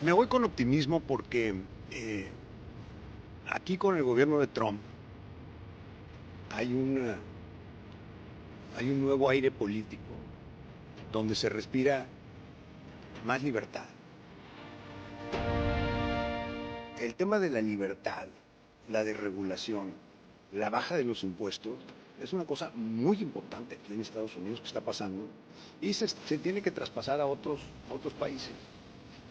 Me voy con optimismo porque aquí con el gobierno de Trump hay, hay un nuevo aire político donde se respira más libertad. El tema de la libertad, la desregulación, la baja de los impuestos, es una cosa muy importante en Estados Unidos que está pasando y se tiene que traspasar a otros países.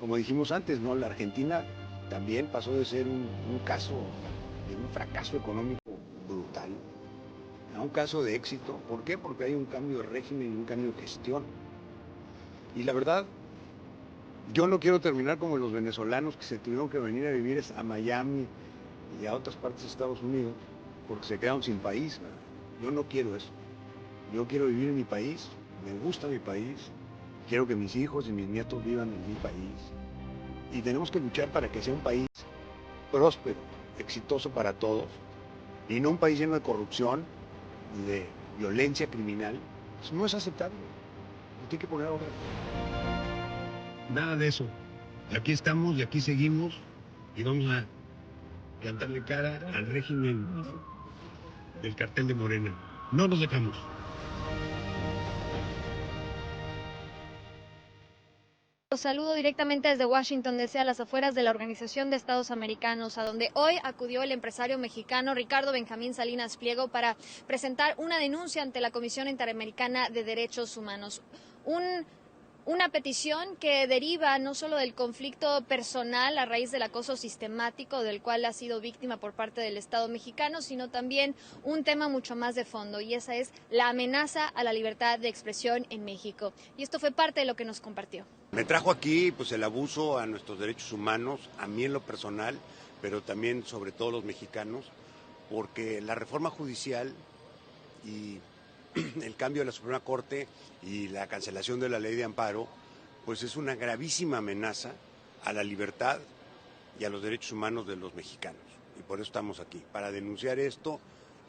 Como dijimos antes, ¿no? La Argentina también pasó de ser un caso de un fracaso económico brutal a un caso de éxito. ¿Por qué? Porque hay un cambio de régimen y un cambio de gestión. Y la verdad, yo no quiero terminar como los venezolanos que se tuvieron que venir a vivir a Miami y a otras partes de Estados Unidos porque se quedaron sin país, ¿verdad? Yo no quiero eso. Yo quiero vivir en mi país, me gusta mi país, quiero que mis hijos y mis nietos vivan en mi país. Y tenemos que luchar para que sea un país próspero, exitoso para todos, y no un país lleno de corrupción y de violencia criminal. Eso no es aceptable. No tiene que poner orden. Nada de eso. Aquí estamos y aquí seguimos y vamos a plantarle cara al régimen del cartel de Morena. No nos dejamos. Los saludo directamente desde Washington, D.C., a las afueras de la Organización de Estados Americanos, a donde hoy acudió el empresario mexicano Ricardo Benjamín Salinas Pliego para presentar una denuncia ante la Comisión Interamericana de Derechos Humanos. Una petición que deriva no solo del conflicto personal a raíz del acoso sistemático del cual ha sido víctima por parte del Estado mexicano, sino también un tema mucho más de fondo, y esa es la amenaza a la libertad de expresión en México. Y esto fue parte de lo que nos compartió. Me trajo aquí pues el abuso a nuestros derechos humanos, a mí en lo personal, pero también sobre todo los mexicanos, porque la reforma judicial y el cambio de la Suprema Corte y la cancelación de la ley de amparo, pues es una gravísima amenaza a la libertad y a los derechos humanos de los mexicanos. Y por eso estamos aquí, para denunciar esto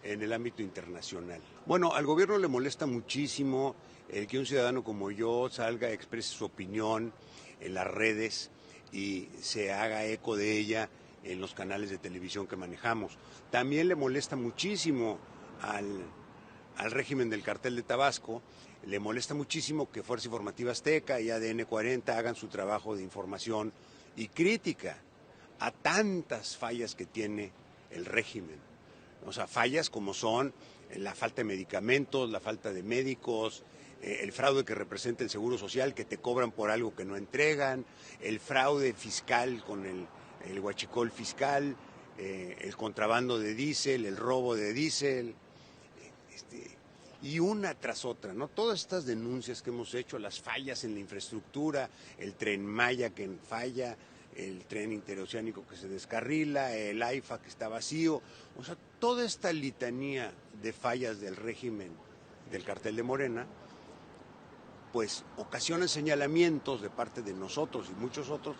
en el ámbito internacional. Bueno, al gobierno le molesta muchísimo el que un ciudadano como yo salga, exprese su opinión en las redes y se haga eco de ella en los canales de televisión que manejamos. También le molesta muchísimo al régimen del Cartel de Tabasco, le molesta muchísimo que Fuerza Informativa Azteca y ADN 40 hagan su trabajo de información y crítica a tantas fallas que tiene el régimen. O sea, fallas como son la falta de medicamentos, la falta de médicos, el fraude que representa el Seguro Social, que te cobran por algo que no entregan, el fraude fiscal con el huachicol fiscal, el contrabando de diésel, el robo de diésel, y una tras otra, ¿no? Todas estas denuncias que hemos hecho, las fallas en la infraestructura, el Tren Maya que falla, el tren interoceánico que se descarrila, el AIFA que está vacío, o sea, toda esta litanía de fallas del régimen del Cartel de Morena, pues ocasiona señalamientos de parte de nosotros y muchos otros,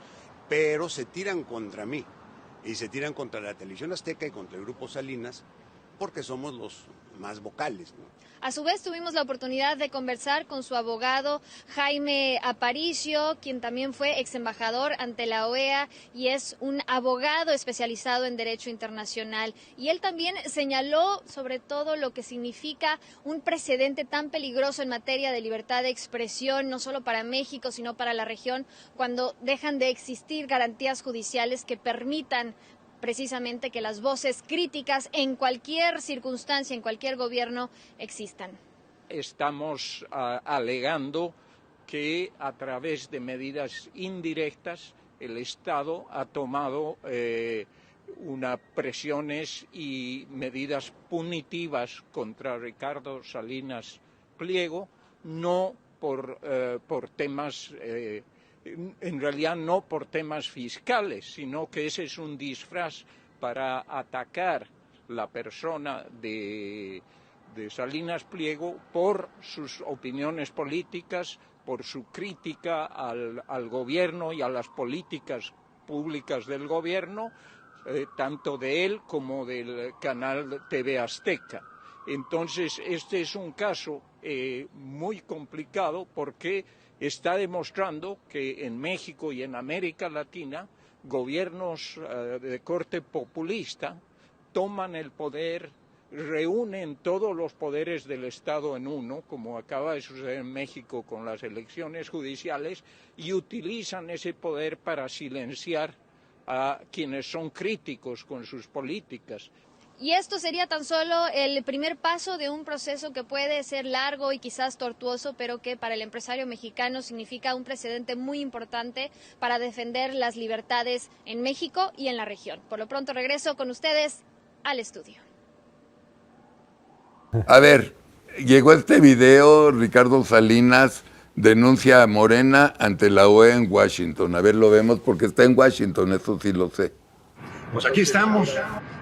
pero se tiran contra mí y se tiran contra la Televisión Azteca y contra el Grupo Salinas porque somos los más vocales, ¿no? A su vez, tuvimos la oportunidad de conversar con su abogado Jaime Aparicio, quien también fue ex embajador ante la OEA y es un abogado especializado en derecho internacional. Y él también señaló sobre todo lo que significa un precedente tan peligroso en materia de libertad de expresión, no solo para México, sino para la región, cuando dejan de existir garantías judiciales que permitan precisamente que las voces críticas en cualquier circunstancia, en cualquier gobierno, existan. Estamos alegando que a través de medidas indirectas el Estado ha tomado unas presiones y medidas punitivas contra Ricardo Salinas Pliego, no por temas en realidad no por temas fiscales, sino que ese es un disfraz para atacar la persona de Salinas Pliego por sus opiniones políticas, por su crítica al gobierno y a las políticas públicas del gobierno, tanto de él como del canal TV Azteca. Entonces, este es un caso muy complicado porque está demostrando que en México y en América Latina gobiernos de corte populista toman el poder, reúnen todos los poderes del Estado en uno, como acaba de suceder en México con las elecciones judiciales, y utilizan ese poder para silenciar a quienes son críticos con sus políticas. Y esto sería tan solo el primer paso de un proceso que puede ser largo y quizás tortuoso, pero que para el empresario mexicano significa un precedente muy importante para defender las libertades en México y en la región. Por lo pronto regreso con ustedes al estudio. A ver, llegó este video, Ricardo Salinas denuncia a Morena ante la OEA en Washington. A ver, lo vemos porque está en Washington, eso sí lo sé. Pues aquí estamos,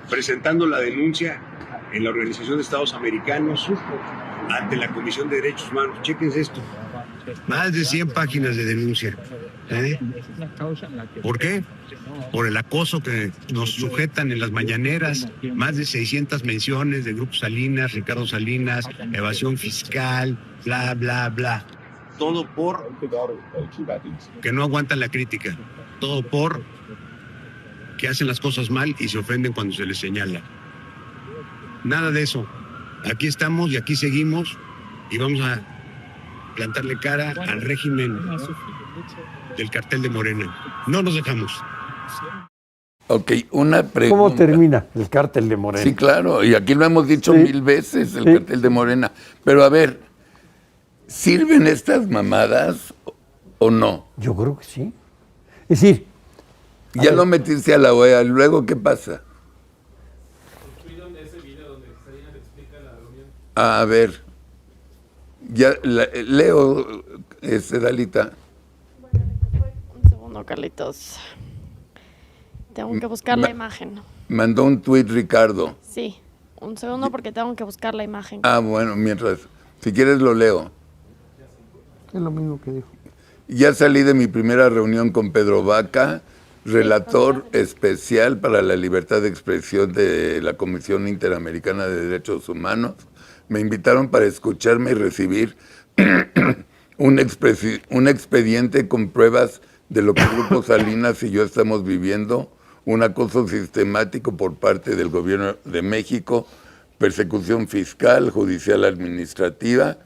presentando la denuncia en la Organización de Estados Americanos ante la Comisión de Derechos Humanos. Chéquense esto. Más de 100 páginas de denuncia. ¿Por qué? Por el acoso que nos sujetan en las mañaneras. Más de 600 menciones de Grupo Salinas, Ricardo Salinas, evasión fiscal, bla, bla, bla. Todo por que no aguantan la crítica. Todo por que hacen las cosas mal y se ofenden cuando se les señala. Nada de eso. Aquí estamos y aquí seguimos y vamos a plantarle cara al régimen del cartel de Morena. No nos dejamos. Ok, una pregunta. ¿Cómo termina el cártel de Morena? Sí, claro, y aquí lo hemos dicho Sí. 1000 veces, el Sí. cartel de Morena. Pero a ver, ¿sirven estas mamadas o no? Yo creo que sí. Es decir, Ya lo metiste a la OEA, luego ¿qué pasa? A ver, ya leo, Dalita. Un segundo, Carlitos. Tengo que buscar la imagen. Mandó un tuit Ricardo. Sí, un segundo porque tengo que buscar la imagen. Ah, bueno, mientras, si quieres lo leo. es lo mismo que dijo. Ya salí de mi primera reunión con Pedro Vaca, relator especial para la libertad de expresión de la Comisión Interamericana de Derechos Humanos. Me invitaron para escucharme y recibir un expediente con pruebas de lo que el Grupo Salinas y yo estamos viviendo, un acoso sistemático por parte del gobierno de México, persecución fiscal, judicial, administrativa.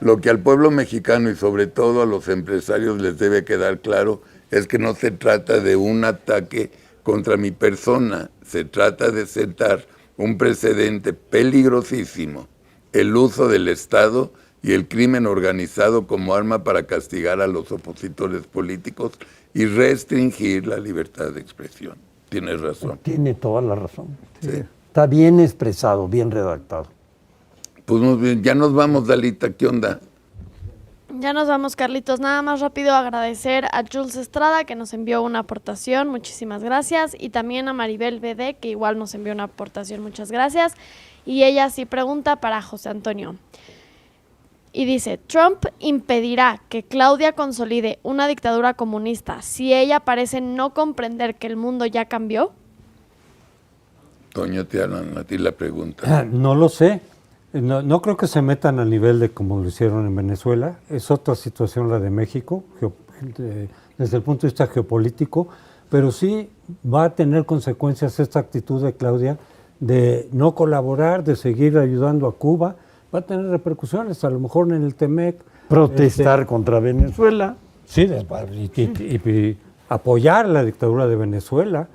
Lo que al pueblo mexicano y sobre todo a los empresarios les debe quedar claro es que no se trata de un ataque contra mi persona, se trata de sentar un precedente peligrosísimo, el uso del Estado y el crimen organizado como arma para castigar a los opositores políticos y restringir la libertad de expresión. Tienes razón. Tiene toda la razón. Sí. Está bien expresado, bien redactado. Pues muy bien, ya nos vamos, Dalita, ¿qué onda? Ya nos vamos, Carlitos. Nada más rápido agradecer a Jules Estrada, que nos envió una aportación. Muchísimas gracias. Y también a Maribel BD, que igual nos envió una aportación. Muchas gracias. Y ella sí pregunta para José Antonio. Y dice, ¿Trump impedirá que Claudia consolide una dictadura comunista si ella parece no comprender que el mundo ya cambió? Toño, te hablan a ti la pregunta. No lo sé. No creo que se metan al nivel de como lo hicieron en Venezuela. Es otra situación la de México, desde el punto de vista geopolítico, pero sí va a tener consecuencias esta actitud de Claudia de no colaborar, de seguir ayudando a Cuba. Va a tener repercusiones, a lo mejor en el TEMEC. Protestar contra Venezuela. Sí, y apoyar la dictadura de Venezuela.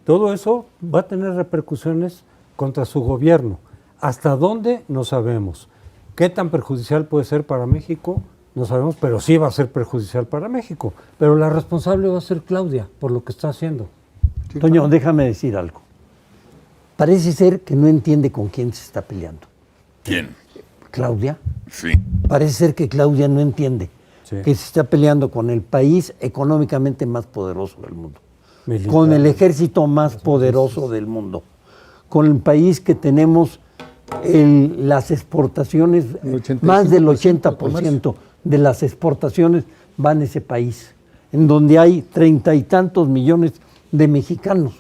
Todo eso va a tener repercusiones contra su gobierno. ¿Hasta dónde? No sabemos. ¿Qué tan perjudicial puede ser para México? No sabemos, pero sí va a ser perjudicial para México. Pero la responsable va a ser Claudia por lo que está haciendo. Sí, Toño, déjame decir algo. Parece ser que no entiende con quién se está peleando. ¿Quién? Claudia. Sí. Parece ser que Claudia no entiende que se está peleando con el país económicamente más poderoso del mundo, con el ejército más poderoso del mundo, con el país que tenemos las exportaciones, más del 80% de las exportaciones van a ese país, en donde hay 30 y tantos millones de mexicanos.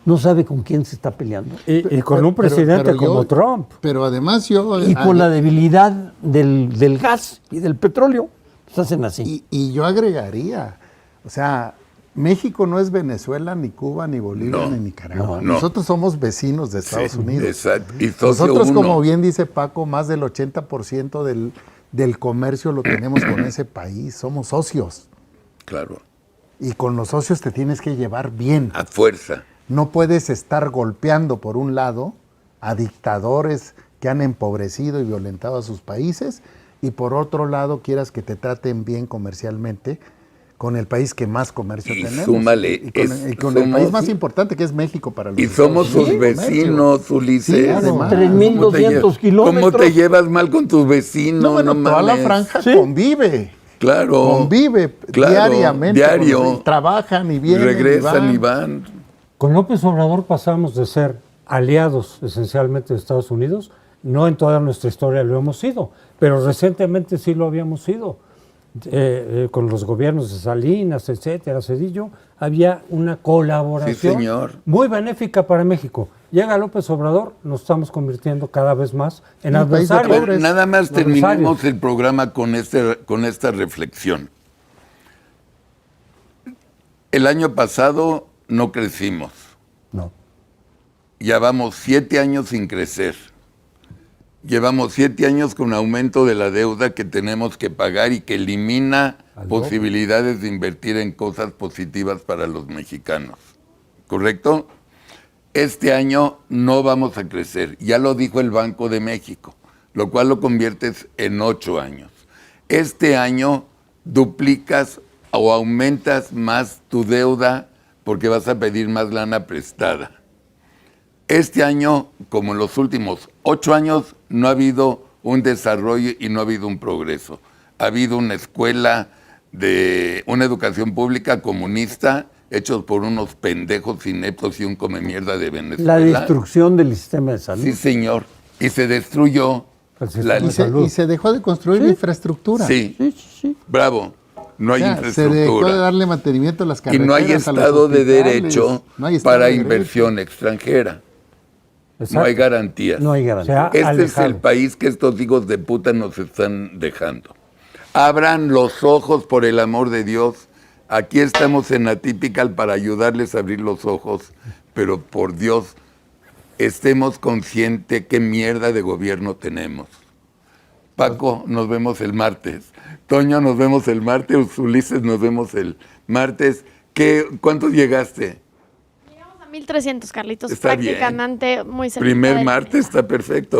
No sabe con quién se está peleando. Y con un presidente como Trump. Pero además y con la debilidad del gas y del petróleo. Se hacen así. Y yo agregaría, o sea, México no es Venezuela, ni Cuba, ni Bolivia, ni Nicaragua. No. Nosotros somos vecinos de Estados Unidos. Exacto. Y socio Nosotros, uno. como bien dice Paco, más del 80% del comercio lo tenemos con ese país. Somos socios. Claro. Y con los socios te tienes que llevar bien. A fuerza. No puedes estar golpeando, por un lado, a dictadores que han empobrecido y violentado a sus países, y por otro lado quieras que te traten bien comercialmente con el país que más comercio Y tenemos. súmale, Y con el país más importante, que es México para los Y somos Estados sus Unidos. vecinos, Ulises. Sí, además. 3.200 kilómetros. ¿Cómo te llevas mal con tus vecinos? No, bueno, toda la mames. franja Sí. Claro. convive Claro, diariamente. diario. Y trabajan y vienen Regresan y y van. van. Con López Obrador pasamos de ser aliados esencialmente de Estados Unidos, no en toda nuestra historia lo hemos sido, pero recientemente sí lo habíamos sido. Con los gobiernos de Salinas, etcétera, Cedillo, había una colaboración Sí, señor. muy benéfica para México. Llega López Obrador, nos estamos convirtiendo cada vez más en Un país de adversarios. pobres. Nada más Adversarios. terminemos el programa con esta reflexión. El año pasado no crecimos. No. Ya vamos 7 años sin crecer. Llevamos 7 años con aumento de la deuda que tenemos que pagar y que elimina posibilidades de invertir en cosas positivas para los mexicanos. ¿Correcto? Este año no vamos a crecer. Ya lo dijo el Banco de México, lo cual lo conviertes en 8 años. Este año duplicas o aumentas más tu deuda porque vas a pedir más lana prestada. Este año, como en los últimos 8 años, no ha habido un desarrollo y no ha habido un progreso. Ha habido una escuela de una educación pública comunista hechos por unos pendejos ineptos y un come mierda de Venezuela. La destrucción del sistema de salud. Sí, señor. Y se destruyó El sistema de Y salud. se dejó de construir infraestructura. Sí. Sí, sí, sí. Bravo. No hay O sea, se infraestructura. dejó de darle mantenimiento a las Y carreteras. no hay a los Estado de hospitales. Derecho No hay Estado para de Derecho. inversión extranjera. Exacto. No hay garantías. No hay garantía. Se ha Este es alejado. el país que estos hijos de puta nos están dejando. Abran los ojos, por el amor de Dios. Aquí estamos en Atypical para ayudarles a abrir los ojos, pero por Dios, estemos conscientes qué mierda de gobierno tenemos. Paco, nos vemos el martes. Toño, nos vemos el martes. Ulises, nos vemos el martes. ¿Cuántos llegaste? Llegamos a 1,300, Carlitos. Está bien. Prácticamente muy cerca Primer del- martes, está perfecto.